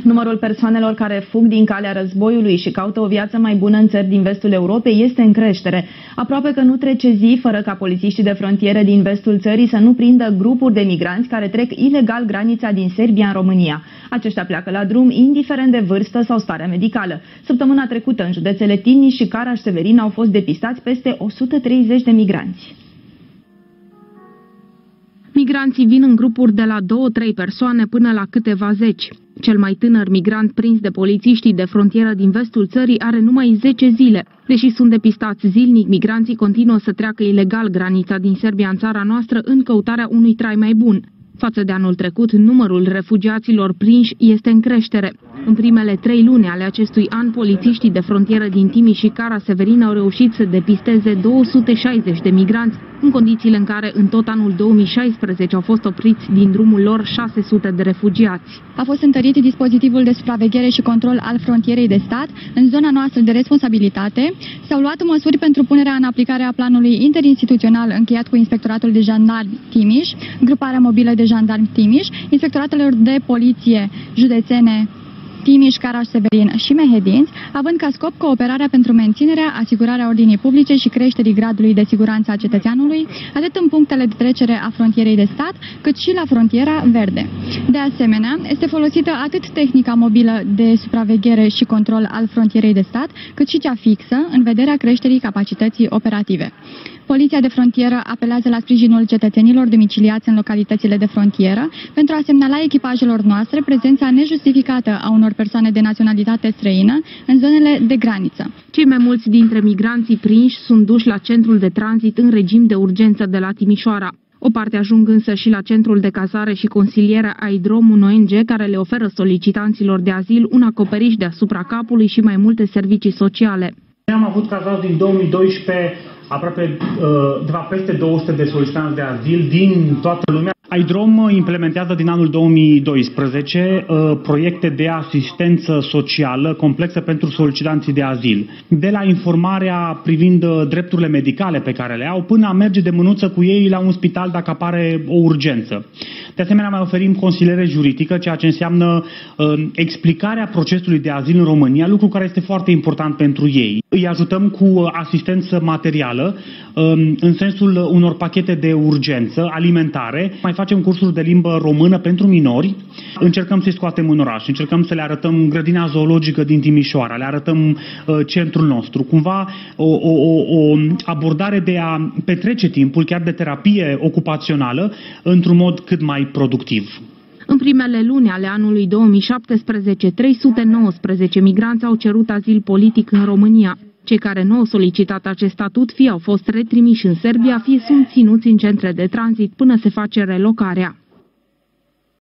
Numărul persoanelor care fug din calea războiului și caută o viață mai bună în țări din vestul Europei este în creștere. Aproape că nu trece zi fără ca polițiștii de frontieră din vestul țării să nu prindă grupuri de migranți care trec ilegal granița din Serbia în România. Aceștia pleacă la drum indiferent de vârstă sau starea medicală. Săptămâna trecută în județele Timiș și Caraș-Severin au fost depistați peste 130 de migranți. Migranții vin în grupuri de la 2-3 persoane până la câteva zeci. Cel mai tânăr migrant prins de polițiștii de frontieră din vestul țării are numai 10 zile. Deși sunt depistați zilnic, migranții continuă să treacă ilegal granița din Serbia în țara noastră în căutarea unui trai mai bun. Față de anul trecut, numărul refugiaților prinși este în creștere. În primele 3 luni ale acestui an, polițiștii de frontieră din Timiș și Caraș-Severin au reușit să depisteze 260 de migranți, în condițiile în care în tot anul 2016 au fost opriți din drumul lor 600 de refugiați. A fost întărit dispozitivul de supraveghere și control al frontierei de stat în zona noastră de responsabilitate. S-au luat măsuri pentru punerea în aplicare a planului interinstituțional încheiat cu Inspectoratul de Jandarmi Timiș, Gruparea Mobilă de Jandarmi Timiș, Inspectoratelor de Poliție Județene Timiș, Caraș-Severin și Mehedinți, având ca scop cooperarea pentru menținerea, asigurarea ordinii publice și creșterii gradului de siguranță a cetățeanului, atât în punctele de trecere a frontierei de stat, cât și la frontiera verde. De asemenea, este folosită atât tehnica mobilă de supraveghere și control al frontierei de stat, cât și cea fixă, în vederea creșterii capacității operative. Poliția de frontieră apelează la sprijinul cetățenilor domiciliați în localitățile de frontieră pentru a semnala echipajelor noastre prezența nejustificată a unor persoane de naționalitate străină în zonele de graniță. Cei mai mulți dintre migranții prinși sunt duși la centrul de tranzit în regim de urgență de la Timișoara. O parte ajung însă și la centrul de cazare și consiliere Aidrom, un ONG care le oferă solicitanților de azil un acoperiș deasupra capului și mai multe servicii sociale. Am avut cazați din 2012 peste 200 de solicitanți de azil din toată lumea. Aidrom implementează din anul 2012 proiecte de asistență socială complexă pentru solicitanții de azil. De la informarea privind drepturile medicale pe care le au, până a merge de mânuță cu ei la un spital dacă apare o urgență. De asemenea, mai oferim consiliere juridică, ceea ce înseamnă explicarea procesului de azil în România, lucru care este foarte important pentru ei. Îi ajutăm cu asistență materială, în sensul unor pachete de urgență, alimentare. Mai facem cursuri de limbă română pentru minori. Încercăm să-i scoatem în oraș, încercăm să le arătăm grădina zoologică din Timișoara, le arătăm centrul nostru. Cumva o abordare de a petrece timpul, chiar de terapie ocupațională, într-un mod cât mai productiv. În primele luni ale anului 2017, 319 migranți au cerut azil politic în România. Cei care nu au solicitat acest statut fie au fost retrimiși în Serbia, fie sunt ținuți în centre de tranzit până se face relocarea.